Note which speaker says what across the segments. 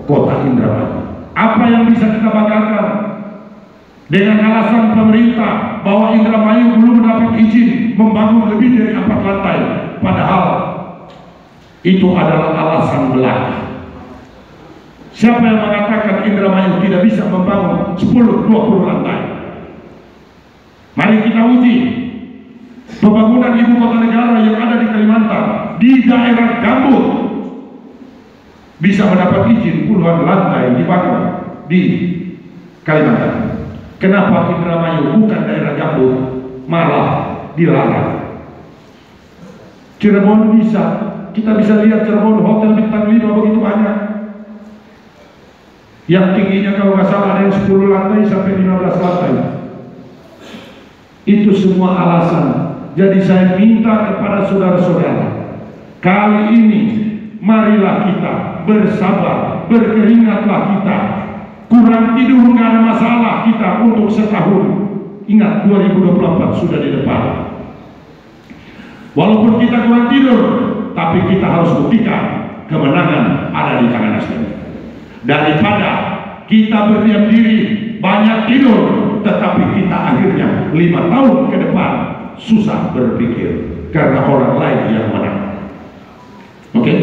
Speaker 1: kota Indramayu. Apa yang bisa kita banggakan dengan alasan pemerintah bahwa Indramayu belum mendapat izin membangun lebih dari 4 lantai, padahal itu adalah alasan belaka. Siapa yang mengatakan Indramayu tidak bisa membangun 10-20 lantai? Mari kita uji pembangunan ibu kota negara yang ada di Kalimantan, di daerah gambut, bisa mendapat izin puluhan lantai dibangun di Kalimantan. Kenapa Indramayu bukan daerah gambut malah dilarang? Cirebon bisa, kita bisa lihat Cirebon hotel bintang 5 begitu banyak, yang tingginya kalau nggak salah ada yang 10 lantai sampai 15 lantai. Itu semua alasan. Jadi saya minta kepada saudara-saudara, kali ini marilah kita bersabar, berkeringatlah kita. Kurang tidur nggak ada masalah kita untuk setahun. Ingat 2024 sudah di depan. Walaupun kita kurang tidur, tapi kita harus buktikan kemenangan ada di tangan Nasdem. Daripada kita berdiam diri, banyak tidur, tetapi kita akhirnya 5 tahun ke depan susah berpikir karena orang lain yang menang. Oke?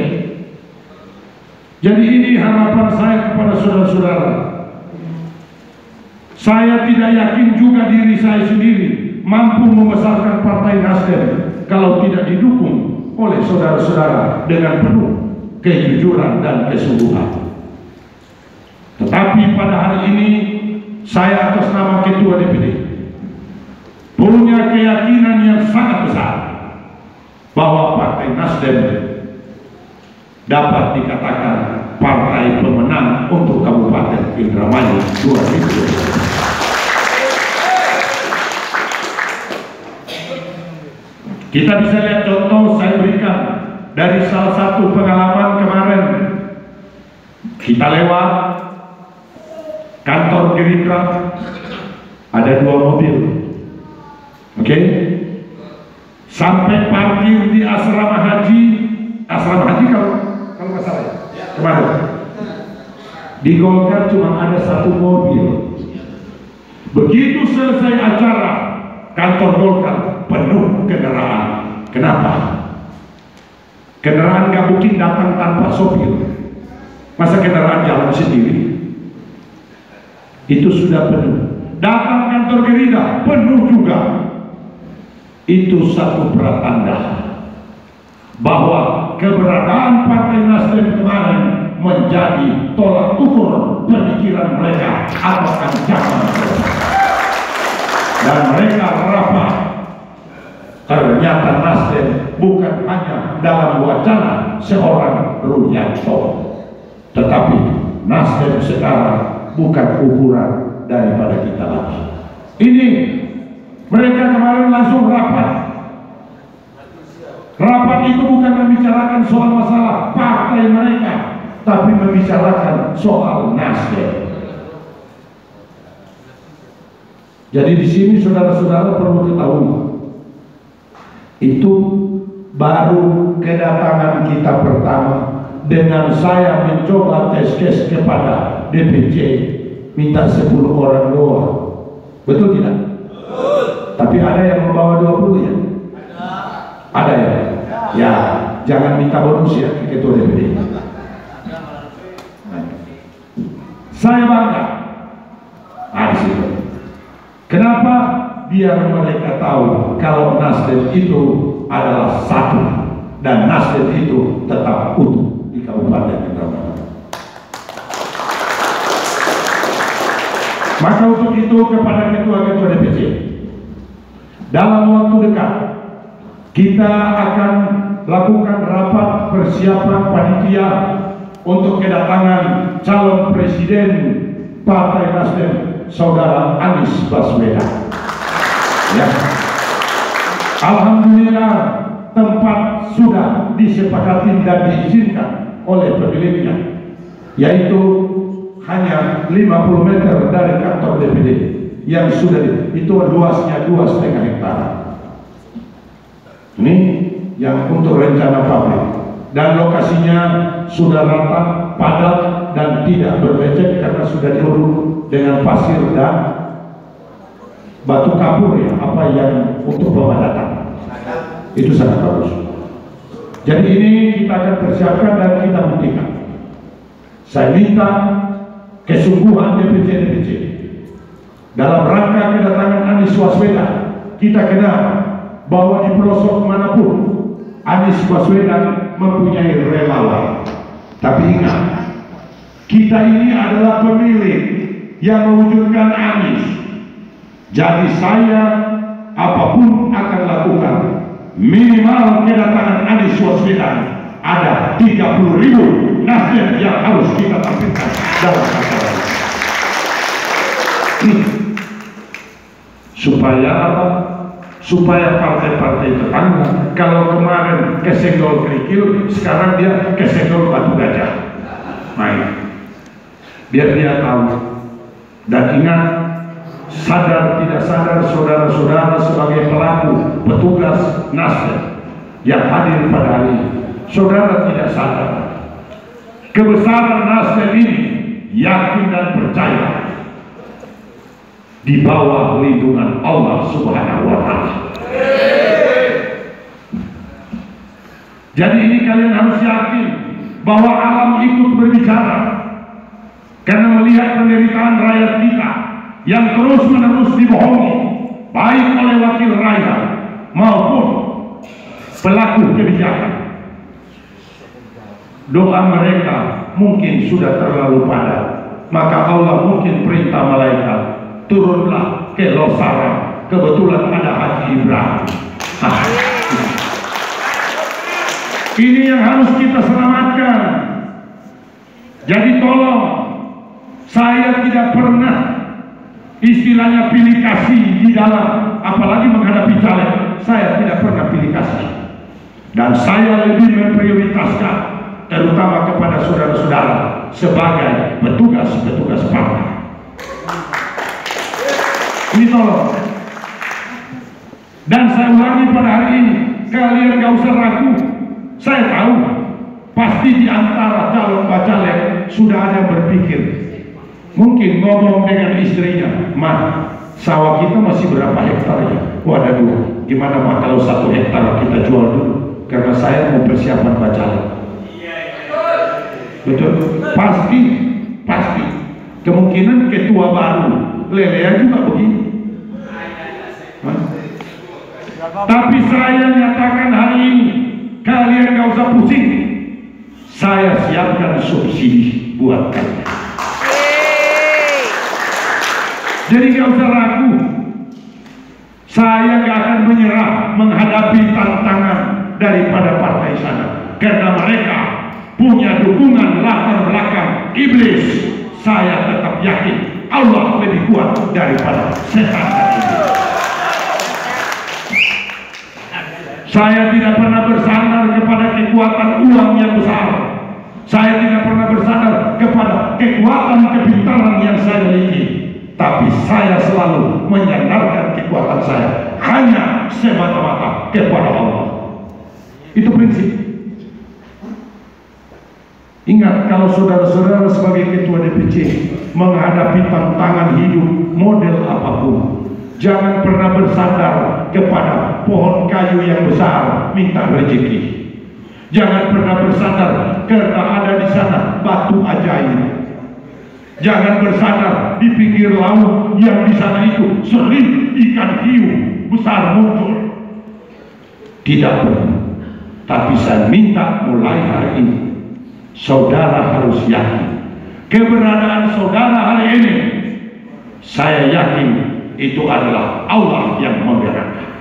Speaker 1: Jadi ini harapan saya kepada saudara-saudara. Saya tidak yakin juga diri saya sendiri mampu membesarkan Partai Nasdem kalau tidak didukung oleh saudara-saudara dengan penuh kejujuran dan kesungguhan. Tetapi pada hari ini saya atas nama Ketua DPD punya keyakinan yang sangat besar bahwa Partai Nasdem dapat dikatakan partai pemenang untuk Kabupaten Indramayu 2020. Kita bisa lihat contoh saya berikan dari salah satu pengalaman kemarin. Kita lewat kantor Gerindra, ada 2 mobil, oke? Sampai parkir di asrama haji kalau nggak salah ya, kemarin di Golkar cuma ada 1 mobil. Begitu selesai acara, kantor Golkar penuh kendaraan. Kenapa? Kendaraan nggak mungkin datang tanpa sopir. Masa kendaraan jalan sendiri? Itu sudah penuh. Datang kantor Gerindra penuh juga. Itu satu pertanda bahwa keberadaan Partai Nasdem kemarin menjadi tolak ukur pemikiran mereka atas ancaman mereka. Dan mereka rapat. Ternyata Nasdem bukan hanya dalam wacana seorang Ruyanto, tetapi Nasdem sekarang bukan ukuran daripada kita lagi. Ini mereka kemarin langsung rapat. Rapat itu bukan membicarakan soal masalah partai mereka, tapi membicarakan soal Nasdem. Jadi di sini saudara-saudara perlu ketahui, itu baru kedatangan kita pertama dengan saya mencoba tes case kepada DPC minta 10 orang doang. Betul tidak? Betul. Tapi ada yang membawa 20 ya? Ada ya? Ya, jangan minta bonus ya Ketua DPD. Saya bangga. Nah, di situ. Kenapa? Biar mereka tahu kalau Nasdem itu adalah satu dan Nasdem itu tetap utuh di Kabupaten Indramayu. Maka untuk itu kepada ketua-ketua DPC, dalam waktu dekat kita akan lakukan rapat persiapan panitia untuk kedatangan calon presiden Partai Nasdem, Saudara Anies Baswedan. Ya. Alhamdulillah tempat sudah disepakati dan diizinkan oleh pemiliknya, yaitu hanya 50 meter dari kantor DPD yang sudah itu luasnya 2,5 hektar. Ini yang untuk rencana pabrik dan lokasinya sudah rata, padat dan dan tidak berlecek karena sudah diurut dengan pasir dan batu kapur ya, apa yang untuk pemadatan. Itu sangat bagus. Jadi ini kita akan persiapkan dan kita buktikan. Saya minta kesungguhan DPC dalam rangka kedatangan Anies Baswedan. Kita kenal bahwa di pelosok manapun Anies Baswedan mempunyai relawan. Tapi ingat, kita ini adalah pemilih yang mewujudkan Anies. Jadi saya apapun akan lakukan, minimal kedatangan Anies Baswedan ada 30.000 Nasdem yang harus kita tampilkan dalam acara ini. Supaya apa? Supaya partai-partai tetangga, kalau kemarin kesenggol kerikil, sekarang dia kesenggol batu gajah. Baik, biar dia tahu. Dan ingat, sadar tidak sadar saudara-saudara sebagai pelaku petugas Nasdem yang hadir pada hari ini, saudara tidak sadar kebesaran Nasdem ini, yakin dan percaya di bawah lindungan Allah Subhanahu wa Ta'ala. Jadi ini kalian harus yakin bahwa alam ikut berbicara, karena melihat penderitaan rakyat kita yang terus-menerus dibohongi, baik oleh wakil rakyat maupun pelaku kebijakan. Doa mereka mungkin sudah terlalu padat, maka Allah mungkin perintah malaikat, turunlah ke Losara, kebetulan ada Haji Ibrahim. Ini yang harus kita selamatkan. Jadi tolong, saya tidak pernah istilahnya pilih kasih di dalam, apalagi menghadapi caleg, saya tidak pernah pilih kasih. Dan saya lebih memprioritaskan, terutama kepada saudara-saudara sebagai petugas-petugas partai. Ini tolong. Dan saya ulangi pada hari ini, kalian gak usah ragu. Saya tahu pasti di antara calon bacalek sudah ada yang berpikir, mungkin ngomong dengan istrinya, "Mah, sawah kita masih berapa hektar ya?" Waduh, gimana mah kalau 1 hektar kita jual dulu, karena saya mau persiapan bacalek. Betul? Pasti. Kemungkinan ketua baru lelean juga begini. Tapi saya nyatakan hari ini, kalian gak usah pusing, saya siapkan subsidi buat kalian. Jadi gak usah ragu, saya gak akan menyerah menghadapi tantangan daripada partai sana, karena mereka punya dukungan latar belakang iblis. Saya tetap yakin Allah lebih kuat daripada setan dan iblis. Saya tidak pernah bersandar kepada kekuatan uang yang besar. Saya tidak pernah bersandar kepada kekuatan kepintaran yang saya miliki. Tapi saya selalu menyandarkan kekuatan saya hanya semata-mata kepada Allah. Itu prinsip. Ingat, kalau saudara-saudara sebagai ketua DPC menghadapi tantangan hidup model apapun, jangan pernah bersandar kepada pohon kayu yang besar minta rezeki. Jangan pernah bersandar karena ada di sana batu ajaib. Jangan bersandar di pinggir laut yang di sana itu sering ikan hiu besar muncul. Tidak pernah. Tapi saya minta mulai hari ini, saudara harus yakin keberadaan saudara hari ini. Saya yakin itu adalah Allah yang memberatkan.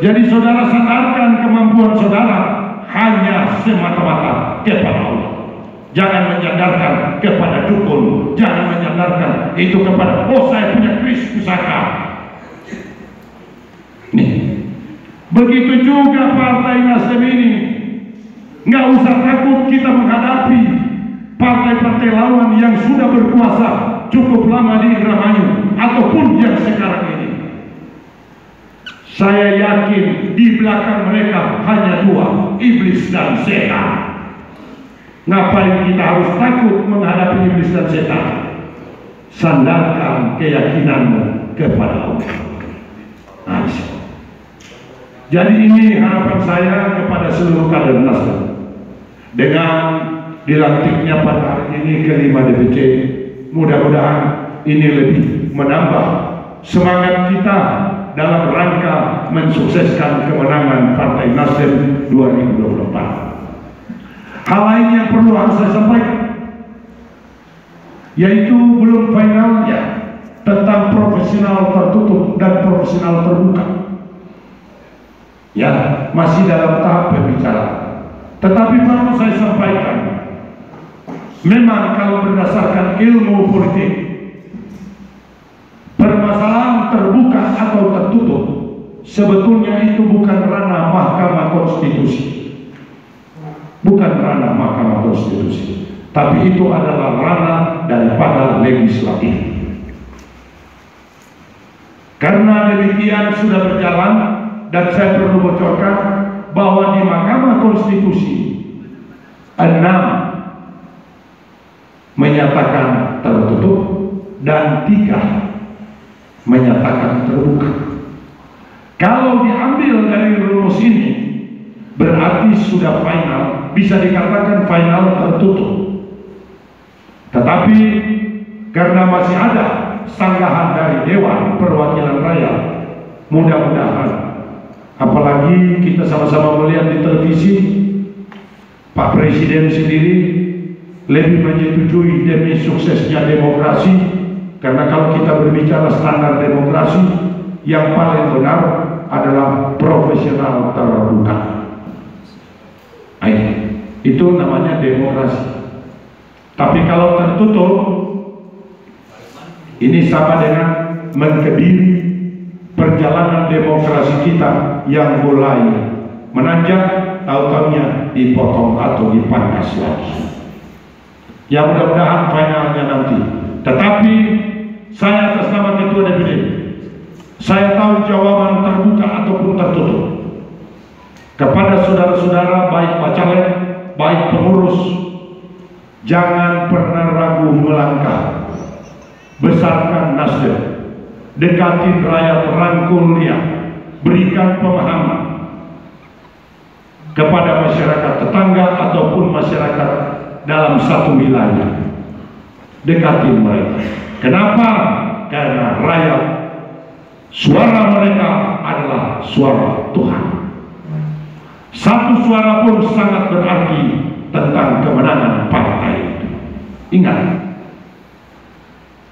Speaker 1: Jadi saudara sandarkan kemampuan saudara hanya semata-mata kepada Allah. Jangan menyandarkan kepada dukun, jangan menyandarkan itu kepada, oh saya punya kris pusaka. Nih, begitu juga partai Nasdem ini. Nggak usah takut kita menghadapi partai-partai lawan yang sudah berkuasa cukup lama di Indramayu ataupun yang sekarang ini. Saya yakin di belakang mereka hanya 2, iblis dan setan. Ngapain kita harus takut menghadapi iblis dan setan. Sandarkan keyakinanmu kepada Allah. Nah, jadi ini harapan saya kepada seluruh kader Nasdem. Dengan dilantiknya pada hari ini kelima DPC, mudah-mudahan ini lebih menambah semangat kita dalam rangka mensukseskan kemenangan Partai Nasdem 2024. Hal lain yang perlu harus saya sampaikan, yaitu belum finalnya tentang profesional tertutup dan profesional terbuka. Ya, masih dalam tahap pembicaraan. Tetapi perlu saya sampaikan, memang kalau berdasarkan ilmu politik, permasalahan terbuka atau tertutup sebetulnya itu bukan ranah Mahkamah Konstitusi, bukan ranah Mahkamah Konstitusi, tapi itu adalah ranah daripada legislatif. Karena demikian sudah berjalan, dan saya perlu bocorkan bahwa di Mahkamah Konstitusi 6 menyatakan tertutup dan 3 menyatakan terbuka. Kalau diambil dari rumus ini, berarti sudah final, bisa dikatakan final tertutup. Tetapi karena masih ada sanggahan dari Dewan Perwakilan Rakyat, mudah-mudahan, apalagi kita sama-sama melihat di televisi, Pak Presiden sendiri lebih menyetujui demi suksesnya demokrasi, karena kalau kita berbicara standar demokrasi, yang paling benar adalah profesional terbuka. Itu namanya demokrasi. Tapi kalau tertutup, ini sama dengan mengkebiri perjalanan demokrasi kita yang mulai menanjak, tahu-tahunya dipotong atau dipangkas lagi. Ya, mudah-mudahan finalnya nanti. Tetapi saya atas nama Ketua DPD, saya tahu jawaban terbuka ataupun tertutup. Kepada saudara-saudara, baik bacalek, baik pengurus, jangan pernah ragu melangkah. Besarkan Nasdem, dekatin rakyat, rangkul dia, berikan pemahaman kepada masyarakat tetangga ataupun masyarakat dalam satu wilayah. Dekatin mereka. Kenapa? Karena rakyat, suara mereka adalah suara Tuhan. Satu suara pun sangat berarti tentang kemenangan partai itu. Ingat,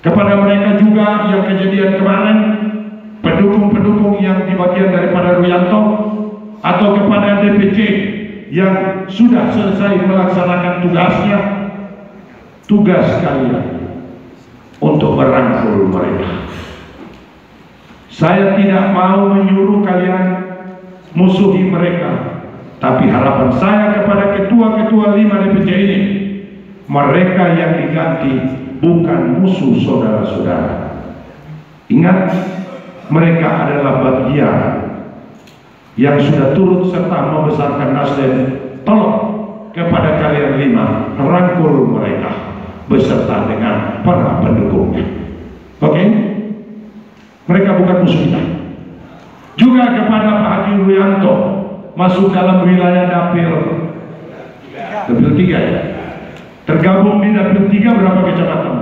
Speaker 1: kepada mereka juga yang kejadian kemarin, pendukung-pendukung yang di bagian daripada Ruyanto, atau kepada DPC yang sudah selesai melaksanakan tugasnya, tugas kalian untuk merangkul mereka. Saya tidak mau menyuruh kalian musuhi mereka, tapi harapan saya kepada ketua-ketua 5 DPC ini, mereka yang diganti bukan musuh saudara-saudara. Ingat, mereka adalah bagian yang sudah turut serta membesarkan Nasdem. Tolong kepada kalian 5, rangkul mereka beserta dengan para pendukungnya. Oke? Mereka bukan musuh kita. Juga kepada Pak Haji Ruyanto, masuk dalam wilayah dapil 3 ya. Tergabung di dapil 3 berapa kecamatan?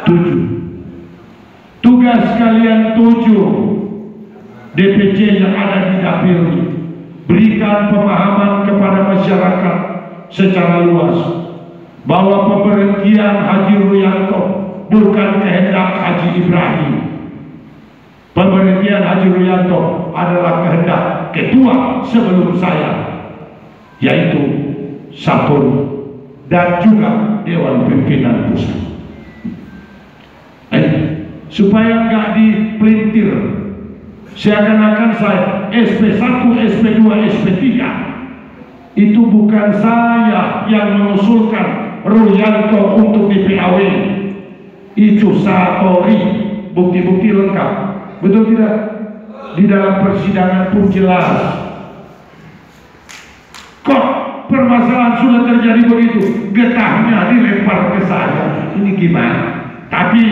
Speaker 1: 7. Tugas kalian 7 DPC yang ada di dapil, berikan pemahaman kepada masyarakat secara luas bahwa pemberhentian Haji Ruyanto bukan kehendak Haji Ibrahim. Pemberhentian Haji Ruyanto adalah kehendak ketua sebelum saya, yaitu Satur dan juga Dewan Pimpinan Pusat. Supaya nggak dipelintir seakan-akan saya SP1, SP2, SP3, itu bukan saya yang mengusulkan Ruyanto untuk di-PAW. Itu Satori, bukti-bukti lengkap. Betul tidak? Di dalam persidangan pun jelas. Kok permasalahan sudah terjadi begitu, getahnya dilempar ke saya? gimana. Tapi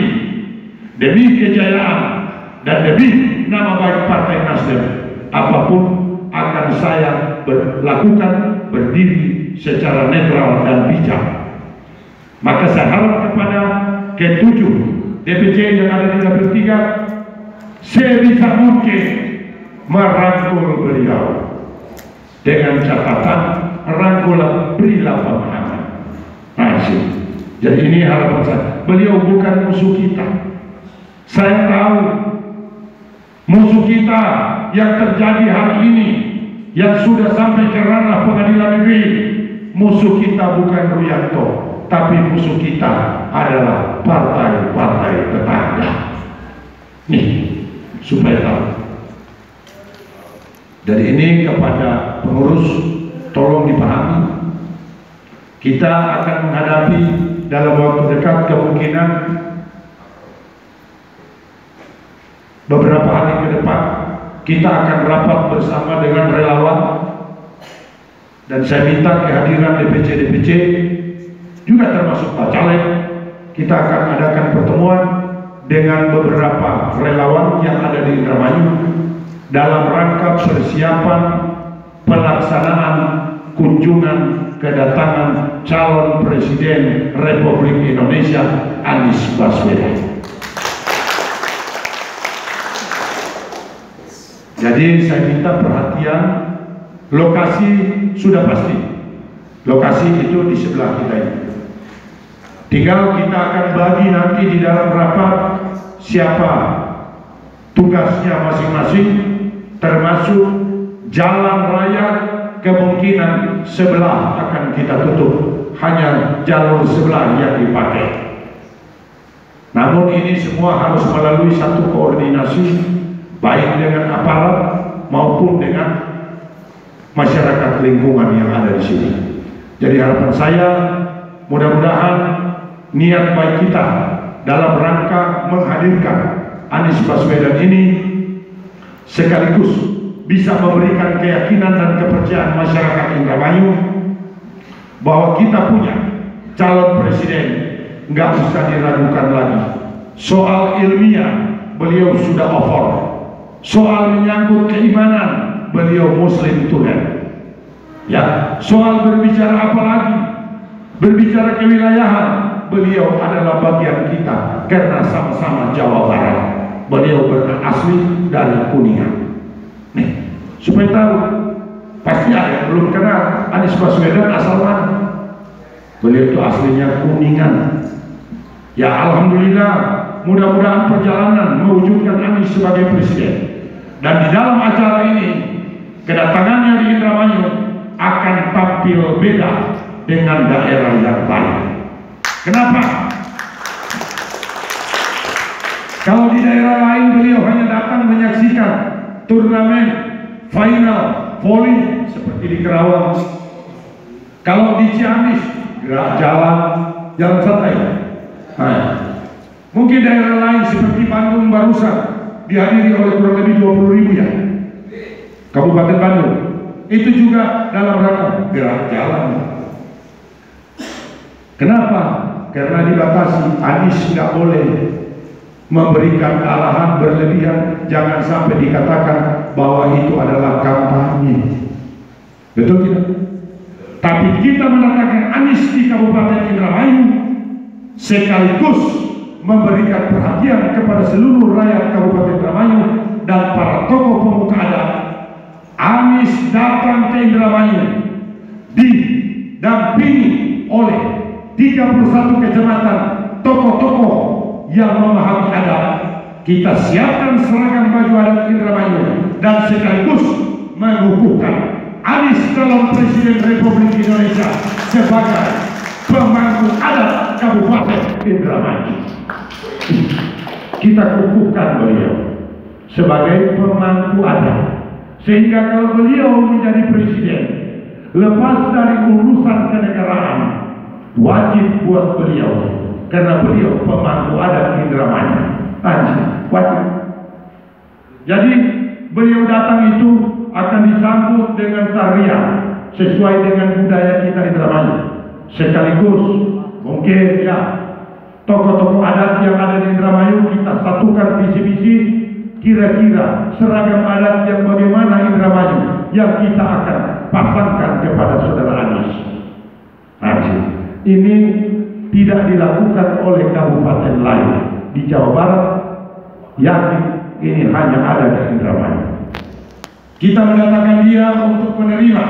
Speaker 1: demi kejayaan dan demi nama baik Partai Nasdem, apapun akan saya lakukan, berdiri secara netral dan bijak. Maka saya harap kepada ketujuh DPC yang ada di dapil 3, sebisa mungkin merangkul beliau dengan catatan rangkulan berilah pemahaman. Jadi ini harapan saya. Beliau bukan musuh kita. Saya tahu musuh kita yang terjadi hari ini, yang sudah sampai ke ranah pengadilan negeri. Musuh kita bukan Ruyanto, tapi musuh kita adalah partai-partai tetangga. Nih, supaya tahu. Dari ini kepada pengurus, tolong dipahami, kita akan menghadapi dalam waktu dekat kemungkinan beberapa hari ke depan kita akan rapat bersama dengan relawan, dan saya minta kehadiran DPC juga termasuk Pak Caleg. Kita akan adakan pertemuan dengan beberapa relawan yang ada di Indramayu dalam rangka persiapan pelaksanaan kunjungan kedatangan calon Presiden Republik Indonesia Anies Baswedan. Jadi saya minta perhatian, lokasi sudah pasti, lokasi itu di sebelah kita ini. Tinggal kita akan bagi nanti di dalam rapat siapa tugasnya masing-masing, termasuk jalan raya kemungkinan sebelah akan kita tutup, hanya jalur sebelah yang dipakai. Namun ini semua harus melalui satu koordinasi baik dengan aparat maupun dengan masyarakat lingkungan yang ada di sini. Jadi harapan saya, mudah-mudahan niat baik kita dalam rangka menghadirkan Anies Baswedan ini sekaligus bisa memberikan keyakinan dan kepercayaan masyarakat Indramayu bahwa kita punya calon presiden, nggak usah diragukan lagi. Soal ilmiah beliau sudah over, soal menyangkut keimanan beliau Muslim Tuhan. Ya, soal berbicara apa lagi, berbicara kewilayahan, beliau adalah bagian kita karena sama-sama Jawa Barat. Beliau berasli dari Kuningan. Nih, supaya tahu, pasti ada yang belum kenal Anies Baswedan asal mana. Beliau itu aslinya Kuningan. Ya alhamdulillah, mudah-mudahan perjalanan mewujudkan Anies sebagai presiden. Dan di dalam acara ini, kedatangannya di Indramayu akan tampil beda dengan daerah yang lain. Kenapa? Kalau di daerah lain beliau hanya datang menyaksikan turnamen final voli seperti di Kerawang. Kalau di Ciamis gerak jalan santai. Nah, mungkin daerah lain seperti Bandung barusan dihadiri oleh kurang lebih 20.000 ya, Kabupaten Bandung. Itu juga dalam rangka gerak jalan. Kenapa? Karena dibatasi. Anies nggak boleh memberikan arahan berlebihan, jangan sampai dikatakan bahwa itu adalah kampanye. Betul tidak? Tapi kita mendatangkan Anies di Kabupaten Indramayu sekaligus memberikan perhatian kepada seluruh rakyat Kabupaten Indramayu dan para tokoh pemuka adat. Anies datang ke Indramayu didampingi oleh 31 kecamatan tokoh-tokoh yang memahami adat. Kita siapkan seragam baju adat Indramayu dan sekaligus mengukuhkan Anies calon Presiden Republik Indonesia sebagai pemangku adat Kabupaten Indramayu. Kita kukuhkan beliau sebagai pemangku adat, sehingga kalau beliau menjadi presiden, lepas dari urusan kenegaraan, wajib buat beliau, karena beliau pemangku adat Indramayu, wajib. Jadi beliau datang itu akan disambut dengan tarian sesuai dengan budaya kita Indramayu. Sekaligus mungkin ya tokoh-tokoh adat yang ada di Indramayu, kita satukan visi-visi. Kira-kira seragam adat yang bagaimana Indramayu yang kita akan pasangkan kepada saudara Anies. Ini tidak dilakukan oleh kabupaten lain di Jawa Barat, yakin ini hanya ada di Indramayu. Kita mendatangkan dia untuk menerima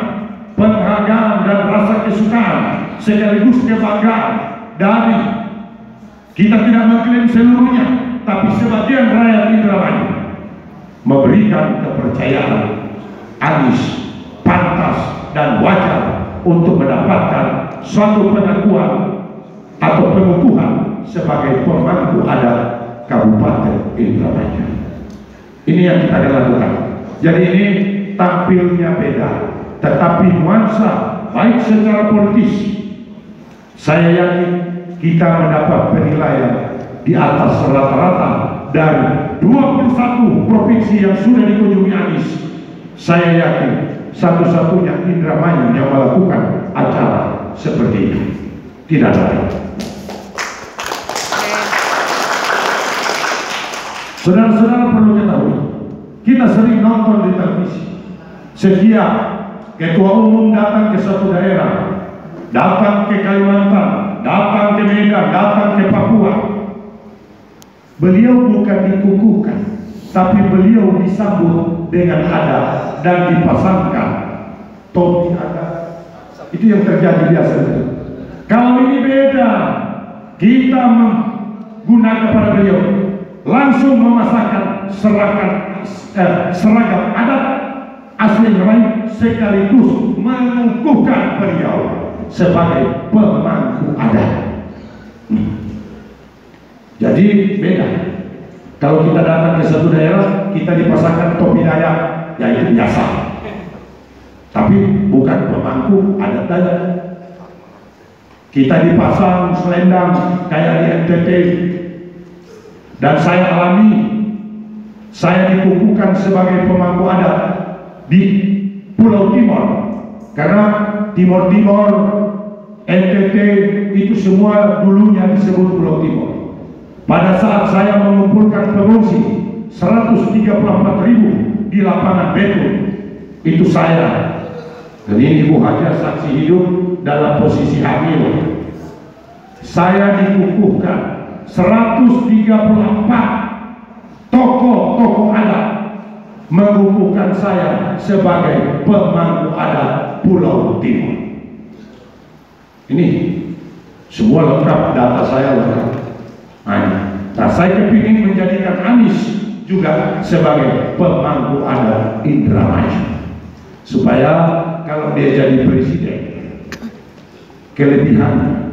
Speaker 1: penghargaan dan rasa kesukaan sekaligus kebanggaan dari, kita tidak mengklaim seluruhnya, tapi sebagian rakyat Indramayu memberikan kepercayaan Anies pantas dan wajar untuk mendapatkan suatu pengakuan atau pengukuhan sebagai pemangku adat Kabupaten Indramayu. Ini yang kita akan lakukan. Jadi ini tampilnya beda, tetapi nuansa baik secara politis, saya yakin kita mendapat penilaian di atas rata-rata dari 21 provinsi yang sudah dikunjungi Anies. Saya yakin satu-satunya Indramayu yang melakukan acara seperti itu. Tidak ada. Saudara-saudara perlu ketahui, kita sering nonton di televisi, setiap ketua umum datang ke satu daerah, datang ke Kalimantan, datang ke Medan, datang ke Papua, beliau bukan dikukuhkan, tapi beliau disambut dengan adat dan dipasangkan topi adat. Itu yang terjadi biasanya. Kalau ini beda, kita menggunakan kepada beliau langsung memasangkan seragam adat asli Indramayu sekaligus mengukuhkan beliau sebagai pemangku adat. Jadi beda. Kalau kita datang ke satu daerah, kita dipasangkan topi Dayak, ya itu biasa. Tapi bukan pemangku adat Dayak. Kita dipasang selendang kayak di NTT. Dan saya alami, saya dikukuhkan sebagai pemangku adat di Pulau Timor, karena Timor-Timor, NTT itu semua dulunya disebut Pulau Timor. Pada saat saya mengumpulkan pengungsi 134.000 di lapangan Betul, itu saya, dan ini Ibu Haja saksi hidup dalam posisi hamil, saya dikukuhkan 134 tokoh-tokoh adat mengukuhkan saya sebagai pemangku adat Pulau Timor. Ini semua lengkap, data saya lengkap. Nah, saya kepingin menjadikan Anies juga sebagai pemangku adat Indramayu, supaya kalau dia jadi presiden, kelebihan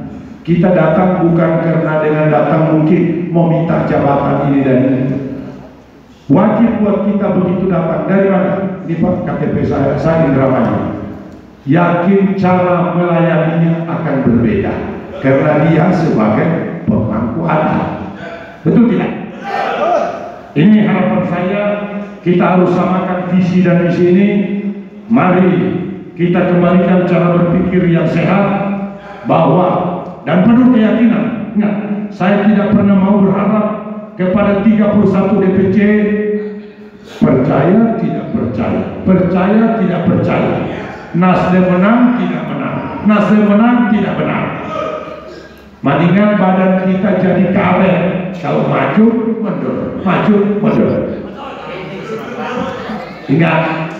Speaker 1: kita datang bukan karena dengan datang mungkin mau minta jabatan ini dan ini. Wajib buat kita begitu datang. Dari mana? Ini Pak, KTP saya Indramayu. Yakin cara melayaninya akan berbeda karena dia sebagai pemangku adat. Betul tidak? Ini harapan saya, kita harus samakan visi dan misi ini. Mari kita kembalikan cara berpikir yang sehat, bahwa dan penuh keyakinan. Ingat, saya tidak pernah mau berharap kepada 31 DPC percaya tidak percaya, percaya tidak percaya. Nasdem menang tidak menang, Nasdem menang tidak menang. Mendingan badan kita jadi karet, kalau maju mundur, maju mundur. Ingat,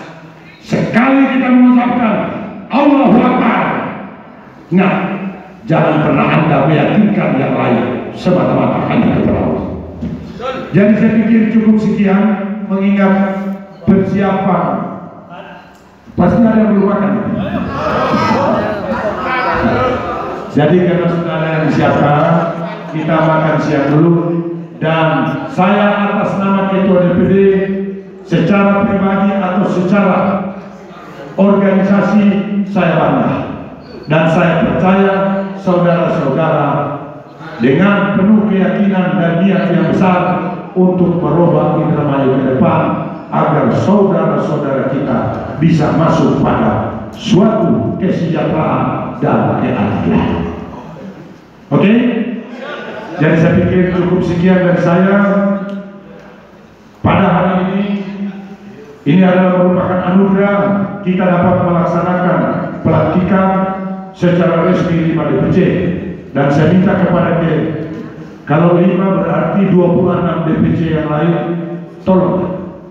Speaker 1: sekali kita mengucapkan Allahu Akbar, ingat, jangan pernah Anda meyakinkan yang lain semata-mata hanya kepada Allah. Jadi saya pikir cukup sekian, mengingat persiapan. Pasti ada yang belum makan. Jadi karena sudah ada yang disiapkan, kita makan siang dulu. Dan saya atas nama Ketua DPD, secara pribadi atau secara organisasi, saya bangga. Dan saya percaya saudara-saudara dengan penuh keyakinan dan niat yang besar untuk merubah Indramayu ke depan, agar saudara-saudara kita bisa masuk pada suatu kesejahteraan dan keadilan. Oke? Jadi saya pikir cukup sekian dari saya pada hari ini. Ini adalah merupakan anugerah kita dapat melaksanakan pelantikan secara resmi 5 DPC. Dan saya minta kepada kalau 5 berarti 26 DPC yang lain, tolong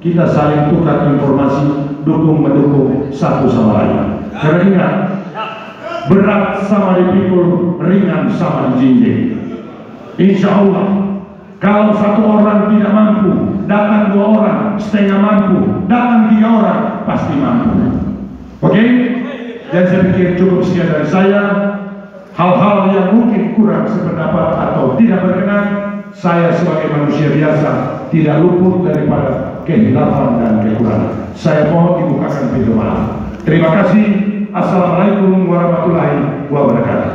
Speaker 1: kita saling tukar informasi, dukung-mendukung satu sama lain. Karena ingat, berat sama dipikul, ringan sama dijinjing. Insya Allah, kalau satu orang tidak mampu, datang 2 orang, setengah mampu, datang 3 orang, pasti mampu. Oke? Dan saya pikir cukup sekian dari saya. Hal-hal yang mungkin kurang sependapat atau tidak berkenan, saya sebagai manusia biasa tidak luput daripada kehilafan dan kekurangan. Saya mohon dibukakan pintu maaf. Terima kasih. Assalamualaikum warahmatullahi wabarakatuh.